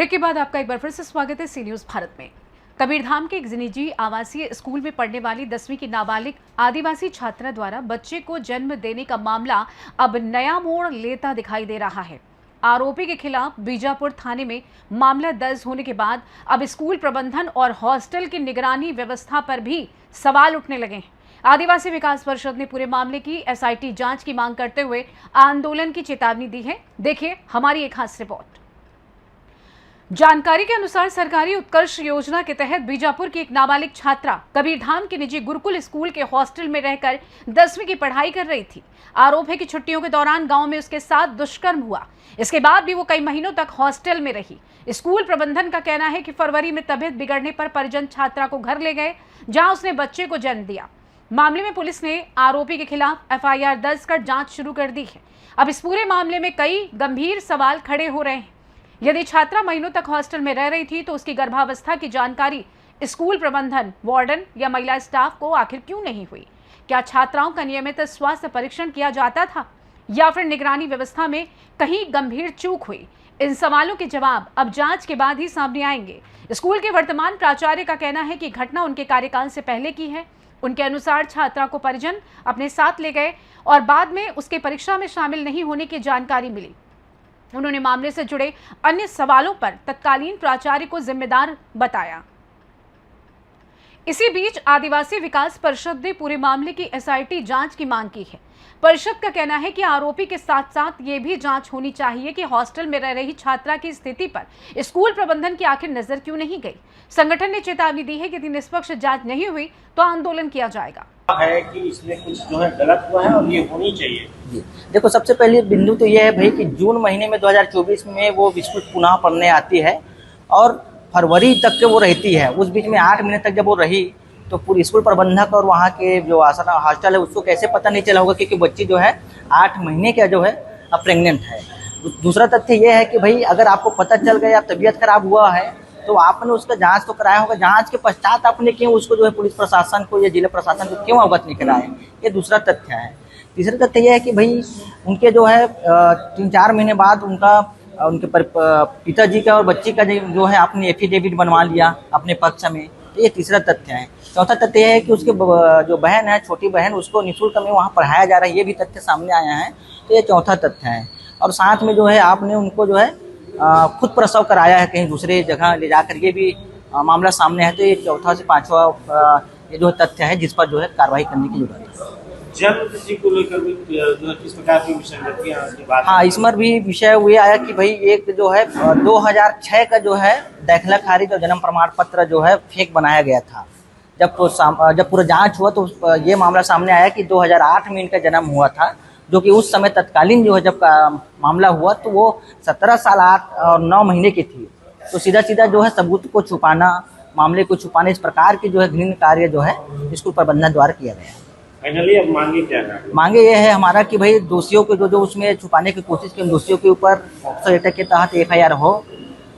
Break के बाद आपका एक बार फिर से स्वागत है सी न्यूज भारत में। कबीरधाम के एक निजी आवासीय स्कूल में पढ़ने वाली 10वीं की नाबालिग आदिवासी छात्रा द्वारा बच्चे को जन्म देने का मामला अब नया मोड़ लेता दिखाई दे रहा है। आरोपी के खिलाफ बीजापुर थाने में मामला दर्ज होने के बाद अब स्कूल प्रबंधन और हॉस्टल की निगरानी व्यवस्था पर भी सवाल उठने लगे हैं। आदिवासी विकास परिषद ने पूरे मामले की एसआईटी जांच की मांग करते हुए आंदोलन की चेतावनी दी है। देखिए हमारी एक खास रिपोर्ट। जानकारी के अनुसार सरकारी उत्कर्ष योजना के तहत बीजापुर की एक नाबालिग छात्रा कबीरधाम के निजी गुरुकुल स्कूल के हॉस्टल में रहकर 10वीं की पढ़ाई कर रही थी। आरोप है कि छुट्टियों के दौरान गांव में उसके साथ दुष्कर्म हुआ। इसके बाद भी वो कई महीनों तक हॉस्टल में रही। स्कूल प्रबंधन का कहना है कि फरवरी में तबीयत बिगड़ने पर परिजन छात्रा को घर ले गए, जहां उसने बच्चे को जन्म दिया। मामले में पुलिस ने आरोपी के खिलाफ एफआईआर दर्ज कर जांच शुरू कर दी है। अब इस पूरे मामले में कई गंभीर सवाल खड़े हो रहे हैं। यदि छात्रा महीनों तक हॉस्टल में रह रही थी तो उसकी गर्भावस्था की जानकारी स्कूल प्रबंधन, वार्डन या महिला स्टाफ को आखिर क्यों नहीं हुई? क्या छात्राओं का नियमित स्वास्थ्य परीक्षण किया जाता था या फिर निगरानी व्यवस्था में कहीं गंभीर चूक हुई? इन सवालों के जवाब अब जांच के बाद ही सामने आएंगे। स्कूल के वर्तमान प्राचार्य का कहना है कि घटना उनके कार्यकाल से पहले की है। उनके अनुसार छात्रा को परिजन अपने साथ ले गए और बाद में उसके परीक्षा में शामिल नहीं होने की जानकारी मिली। उन्होंने मामले से जुड़े अन्य सवालों पर तत्कालीन प्राचार्य को जिम्मेदार बताया। इसी बीच आदिवासी विकास परिषद ने पूरे मामले की एसआईटी जांच की मांग की है। परिषद का कहना है कि आरोपी के साथ साथ ये भी जांच होनी चाहिए कि हॉस्टल में रह रही छात्रा की स्थिति पर स्कूल प्रबंधन की आखिर नजर क्यों नहीं गई। संगठन ने चेतावनी दी है कि यदि निष्पक्ष जांच नहीं हुई तो आंदोलन किया जाएगा। है कि इसमें कुछ जो है गलत हुआ है और ये होनी चाहिए। जी देखो, सबसे पहले बिंदु तो ये है भाई कि जून महीने में 2024 में वो स्कूल पुनः पढ़ने आती है और फरवरी तक के वो रहती है। उस बीच में 8 महीने तक जब वो रही तो पूरी स्कूल प्रबंधक और वहाँ के जो आसना हॉस्टल है उसको कैसे पता नहीं चला होगा, क्योंकि बच्ची जो है 8 महीने का जो है अब प्रेग्नेंट है। दूसरा तथ्य ये है कि भाई अगर आपको पता चल गया तबीयत खराब हुआ है तो आपने उसका जांच तो कराया होगा। जांच के पश्चात आपने क्यों उसको जो है पुलिस प्रशासन को या जिला प्रशासन को क्यों अवगत नहीं कराए, ये दूसरा तथ्य है। तीसरा तथ्य यह है कि भाई उनके जो है 3-4 महीने बाद उनके पिताजी का और बच्ची का जो है आपने एफिडेविट बनवा लिया अपने पक्ष में, तो ये तीसरा तथ्य है। चौथा तथ्य यह है कि उसके जो बहन है, छोटी बहन, उसको निःशुल्क में वहाँ पढ़ाया जा रहा है, ये भी तथ्य सामने आया है। तो ये चौथा तथ्य है। और साथ में जो है आपने उनको जो है खुद प्रसव कराया है कहीं दूसरे जगह ले जाकर, ये भी मामला सामने है। तो ये चौथा से पांचवा ये जो तथ्य है जिस पर जो है कार्रवाई करने की जरूरत है। जन्मतिथि को लेकर भी जो है किस प्रकार की विसंगतियां की बात? हाँ, इसमें भी विषय ये आया कि भाई एक जो है 2006 का जो है दाखिला खारिज और जन्म प्रमाण पत्र जो है फेक बनाया गया था। जब पूरा जांच हुआ तो ये मामला सामने आया कि 2008 में इनका जन्म हुआ था, जो कि उस समय तत्कालीन जो है जब मामला हुआ तो वो 17 साल 8 और 9 महीने की थी। तो सीधा सीधा जो है सबूत को छुपाना, मामले को छुपाना, इस प्रकार की जो है घृणित कार्य जो है स्कूल प्रबंधन द्वारा किया गया। फाइनली अब मांगे क्या है? मांगे ये है हमारा कि भाई दोषियों को जो उसमें छुपाने की कोशिश की, दोषियों के ऊपर के तहत एफआईआर हो।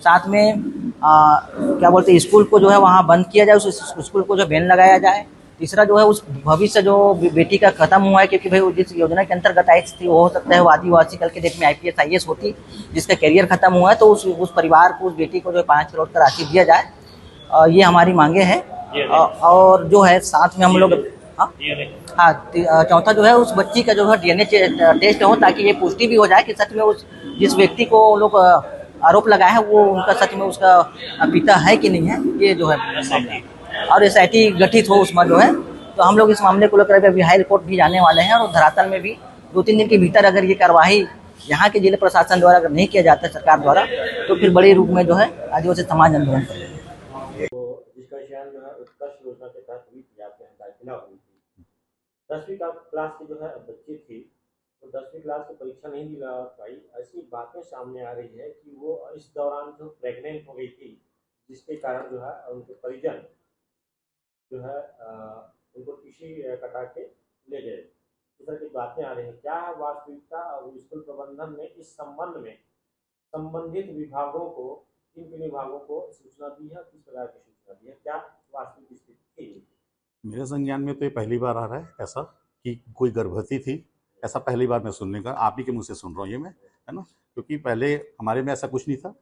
साथ में क्या बोलते हैं, स्कूल को जो है वहाँ बंद किया जाए, उस स्कूल को जो बैन लगाया जाए। तीसरा जो है उस भविष्य जो बेटी का खत्म हुआ है, क्योंकि भाई जिस योजना के अंतर्गत आई थी वो हो सकता है वो आदिवासी कल के डेट में IPS IAS होती, जिसका करियर खत्म हुआ है, तो उस परिवार को, उस बेटी को जो 5 करोड़ का राशि दिया जाए। ये हमारी मांगे हैं। और जो है साथ में हम लोग हाँ, चौथा जो है उस बच्ची का जो है DNA टेस्ट हो, ताकि ये पुष्टि भी हो जाए कि सच में उस जिस व्यक्ति को लोग आरोप लगाए हैं वो उनका सच में उसका पिता है कि नहीं है, ये जो है मामला। और एसआईटी गठित हो उसमें जो है, तो हम लोग इस मामले को लेकर अभी हाई कोर्ट भी जाने वाले हैं। और धरातल में भी 2-3 दिन के भीतर अगर ये कार्रवाई यहाँ के जिला प्रशासन द्वारा अगर नहीं किया जाता सरकार द्वारा, तो फिर बड़े रूप में जो है आदिवासी समाज आंदोलन करेगा। जिसका चयन जो है उत्कर्ष योजना के तहत हुई थी, आपके यहाँ दाखिला हुई थी। 10वीं क्लास की जो है बच्ची थी, तो 10वीं क्लास की परीक्षा नहीं दिला पाई। ऐसी बातें सामने आ रही है कि वो इस दौरान जो प्रेग्नेंट हो गई थी, जिसके कारण जो है उनके परिजन जो है उनको टीसी कटा के ले गए। इस तरह की बातें आ रही हैं। क्या है वास्तविकता? और स्कूल प्रबंधन ने इस संबंध में संबंधित विभागों को, किन विभागों को सूचना दी है, किस प्रकार की सूचना दी है, क्या वास्तविक स्थिति थी? मेरे संज्ञान में तो ये पहली बार आ रहा है ऐसा कि कोई गर्भवती थी, ऐसा पहली बार मैं सुनने का, आप ही के मुंह से सुन रहा हूँ ये मैं, है ना, क्योंकि पहले हमारे में ऐसा कुछ नहीं था।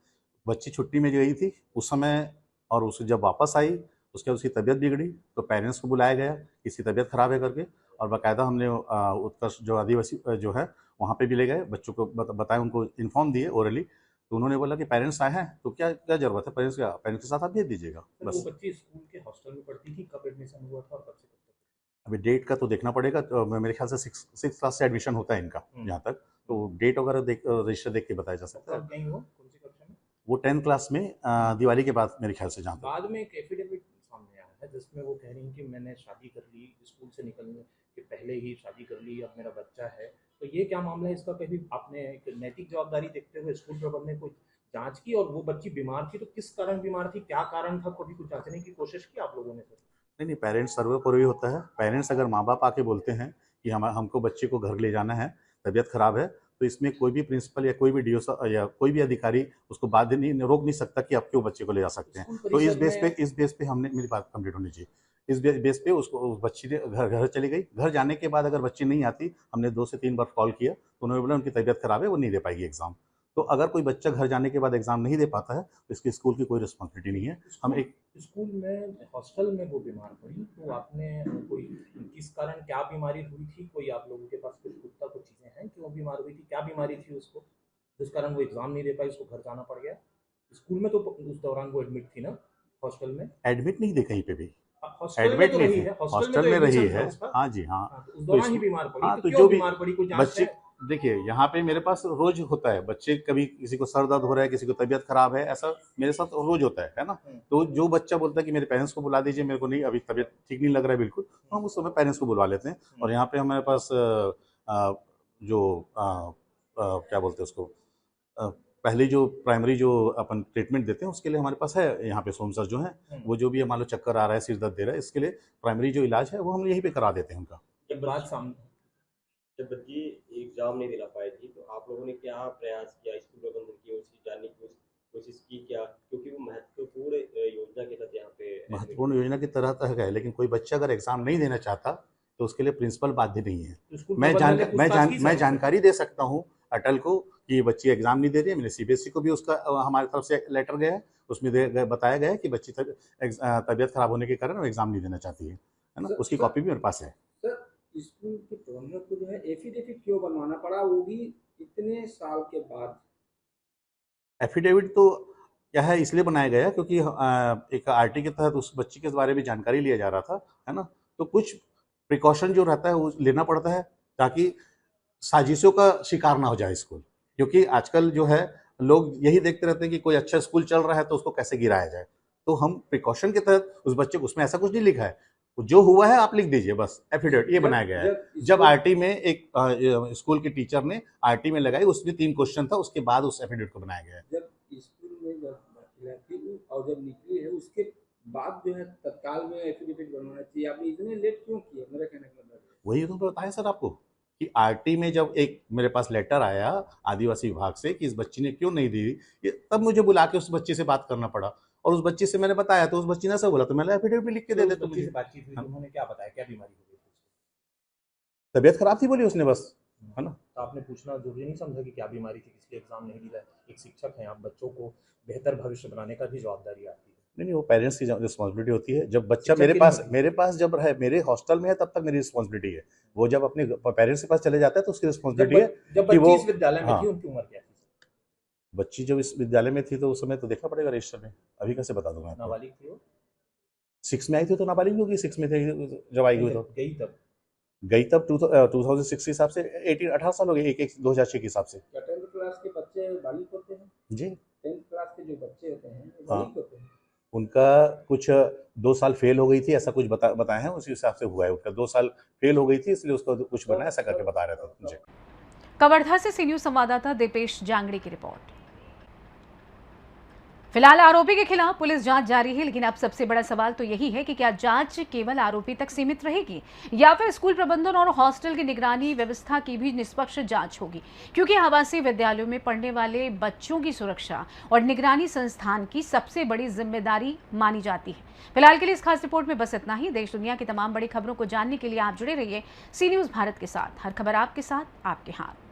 बच्ची छुट्टी में गई थी उस समय, और उसे जब वापस आई उसके बाद उसकी तबीयत बिगड़ी तो पेरेंट्स को बुलाया गया कि इसकी तबीयत खराब है करके, और बाकायदा हमने उत्कर्ष जो आदिवासी जो है वहाँ पे भी ले गए, बच्चों को बताया, उनको इन्फॉर्म दिए ओरली। तो उन्होंने बोला कि पेरेंट्स आए हैं तो क्या क्या जरूरत है, पेरेंट्स के साथ आप भेज दीजिएगा बस। वो बच्ची स्कूल के हॉस्टल में पढ़ती थी, कब एडमिशन हुआ था और कब से कब तक? अभी डेट का तो देखना पड़ेगा, तो मेरे ख्याल से सिक्स क्लास से एडमिशन होता है इनका जहाँ तक, तो डेट वगैरह रजिस्टर देख के बताया जा सकता है। कब नहीं हुआ, कौन सी कक्षा में? वो 10th क्लास में दिवाली के बाद मेरे ख्याल से जहाँ तक। बाद में एक एफिडेविट सामने आया है जिसमें वो कह रही हैं कि मैंने शादी कर ली, स्कूल से निकलने के पहले ही शादी कर ली, अब मेरा बच्चा है। तो ये क्या मामला है इसका? कभी आपने एक नैतिक जवाबदारी देखते हुए स्कूल प्रबंधन ने कोई जांच की? और वो बच्ची बीमार थी तो किस कारण बीमार थी, क्या कारण था, कभी कुछ जांचने की कोशिश की आप लोगों ने? नहीं नहीं, पेरेंट्स सर्वोपरि होता है। पेरेंट्स अगर माँ बाप आके बोलते हैं कि हमको बच्चे को घर ले जाना है, तबीयत खराब है, तो इसमें कोई भी प्रिंसिपल या कोई भी डीओ या कोई भी अधिकारी उसको बाध्य नहीं, रोक नहीं सकता कि आप क्यों बच्चे को ले जा सकते हैं। तो इस बेस पे हमने, मेरी बात कंप्लीट होनी चाहिए, इस बेस पे उसको, उस बच्ची ने घर चली गई। घर जाने के बाद अगर बच्ची नहीं आती, हमने 2 से 3 बार कॉल किया तो उन्होंने बोला उनकी तबीयत खराब है, वो नहीं दे पाएगी एग्जाम। तो अगर कोई बच्चा घर जाने के बाद एग्जाम नहीं दे पाता है तो इसकी स्कूल की कोई रिस्पॉन्सिबिलिटी नहीं है। हम एक स्कूल में, हॉस्टल में वो बीमार पड़ी तो आपने कोई किस कारण, क्या बीमारी हुई थी, कोई आप लोगों के पास कुछ पुख्ता कुछ चीज़ें हैं, क्यों बीमार हुई थी, क्या बीमारी थी उसको जिस कारण वो एग्जाम नहीं दे पाई, उसको घर जाना पड़ गया? स्कूल में तो उस दौरान वो एडमिट थी ना? हॉस्टल में एडमिट नहीं थे कहीं पे भी, एडमिट नहीं थे, हॉस्टल में रही है। हाँ जी, हाँ। उस दौरान ही बीमार पड़ी। हाँ, तो तो क्यों जो भी बीमार पड़ी, कोई जांच बच्चे, है? देखिए यहाँ पे मेरे पास रोज होता है, बच्चे कभी किसी को सर दर्द हो रहा है, किसी को तबीयत खराब है, ऐसा मेरे साथ रोज होता है ना। तो जो बच्चा बोलता है कि मेरे पेरेंट्स को बुला दीजिए, मेरे को नहीं, अभी तबीयत ठीक नहीं लग रहा है बिल्कुल, हम उस समय पेरेंट्स को बुलवा लेते हैं। और यहाँ पे हमारे पास क्या बोलते हैं उसको, पहले जो प्राइमरी जो अपन ट्रीटमेंट देते हैं उसके लिए हमारे पास है यहाँ पे सोम सर जो है, वो जो भी मान लो चक्कर आ रहा है, सिर दर्द दे रहा है, इसके लिए प्राइमरी जो इलाज है वो हम यहीं पे करा देते हैं उनका। जब बच्ची एग्जाम नहीं दिला पाई थी तो आप लोगों ने क्या प्रयास किया, स्कूल प्रबंधन की ओर से जानने की कोशिश की क्या? क्योंकि वो महत्वपूर्ण योजना के तहत यहाँ पे, महत्वपूर्ण योजना की तरह तक है, लेकिन कोई बच्चा अगर एग्जाम नहीं देना चाहता तो उसके लिए प्रिंसिपल बाध्य नहीं है। मैं जानकारी दे सकता हूँ अटल को कि ये बच्ची एग्जाम नहीं दे रही है। मैंने सीबीएसई को भी उसका हमारी तरफ से लेटर गया है, उसमें बताया गया है कि बच्ची तबीयत खराब होने के कारण वो एग्जाम नहीं देना चाहती है ना, उसकी कॉपी भी मेरे पास है। स्कूल के प्रबंधक को जो है एफिडेविट क्यों बनवाना पड़ा, वो भी इतने साल के बाद? एफिडेविट तो क्या है, इसलिए बनाया गया क्योंकि एक आरटी के तहत उस बच्ची के बारे में जानकारी लिया जा रहा था, है ना। तो कुछ प्रिकॉशन जो रहता है वो लेना पड़ता है ताकि साजिशों का शिकार ना हो जाए स्कूल। क्योंकि आजकल जो है लोग यही देखते रहते हैं कि कोई अच्छा स्कूल चल रहा है तो उसको कैसे गिराया जाए। तो हम प्रिकॉशन के तहत उस बच्चे को, उसमें ऐसा कुछ नहीं लिखा है, जो हुआ है आप लिख दीजिए बस, एफिडेविट ये बनाया गया है। जब आरटी में एक स्कूल के टीचर ने आरटी में लगाई, उसमें 3 क्वेश्चन था, उसके बाद उस एफिडेविट को बनाया गया है। जब स्कूल में दाखिला थी और जब निकली है उसके बाद जो है तत्काल में एफिडेविट बनवाना चाहिए, आपने इतने लेट क्यों किया? मेरा कहने का मतलब वही तो बताया सर आपको कि आरटी में जब एक मेरे पास लेटर आया आदिवासी विभाग से कि इस बच्ची ने क्यों नहीं दी, तब मुझे बुला के उस बच्ची से बात करना पड़ा और उस बच्ची से मैंने बताया तो उस बच्ची ने ऐसा बोला तो मैंने एफिडेविट लिख के दे दे। तो मुझे बातचीत हुई, उन्होंने क्या बताया, क्या बीमारी हो गई? तबीयत खराब थी बोली उसने बस, है ना। तो आपने पूछना जरूरी नहीं समझा कि क्या बीमारी थी, किस लिए एग्जाम नहीं दिया? एक शिक्षक हैं आप, बच्चों को बेहतर भविष्य बनाने का भी जवाबदारी आती है। नहीं, वो पेरेंट्स की रिस्पॉन्सिबिलिटी होती है। जब बच्चा मेरे पास जब है, मेरे हॉस्टल में है, तब तक मेरी रिस्पॉन्सिबिलिटी है। वो जब अपने पेरेंट्स के पास चले जाता है तो उसकी रिस्पॉन्सिबिलिटी है। जब बच्ची इस विद्यालय में थी, उनकी उम्र क्या थी? बच्ची जब इस विद्यालय में थी तो उस समय तो देखना पड़ेगा रजिस्टर में, अभी कैसे बता दूंगा। नाबालिग थी वो? 6 में आई थी तो नाबालिग होगी, 6 में थे जब आई हुई तो। गई तब 2006 के हिसाब से 18 साल हो गए, 2006 के हिसाब से। 10th क्लास के बच्चे बालिग होते हैं जी, 10th क्लास के जो बच्चे होते हैं बालिग होते हैं। उनका कुछ 2 साल फेल हो गई थी, ऐसा कुछ बताया है, उसी हिसाब से हुआ है। उनका 2 साल फेल हो गई थी इसलिए उसको कुछ बना, ऐसा करके बता रहे थे मुझे। कवर्धा से सी न्यूज संवाददाता दीपेश जांगड़ी की रिपोर्ट। फिलहाल आरोपी के खिलाफ पुलिस जांच जारी है, लेकिन अब सबसे बड़ा सवाल तो यही है कि क्या जांच केवल आरोपी तक सीमित रहेगी या फिर स्कूल प्रबंधन और हॉस्टल की निगरानी व्यवस्था की भी निष्पक्ष जांच होगी, क्योंकि आवासीय विद्यालयों में पढ़ने वाले बच्चों की सुरक्षा और निगरानी संस्थान की सबसे बड़ी जिम्मेदारी मानी जाती है। फिलहाल के लिए इस खास रिपोर्ट में बस इतना ही। देश दुनिया की तमाम बड़ी खबरों को जानने के लिए आप जुड़े रहिए सी न्यूज भारत के साथ। हर खबर आपके साथ, आपके हाथ।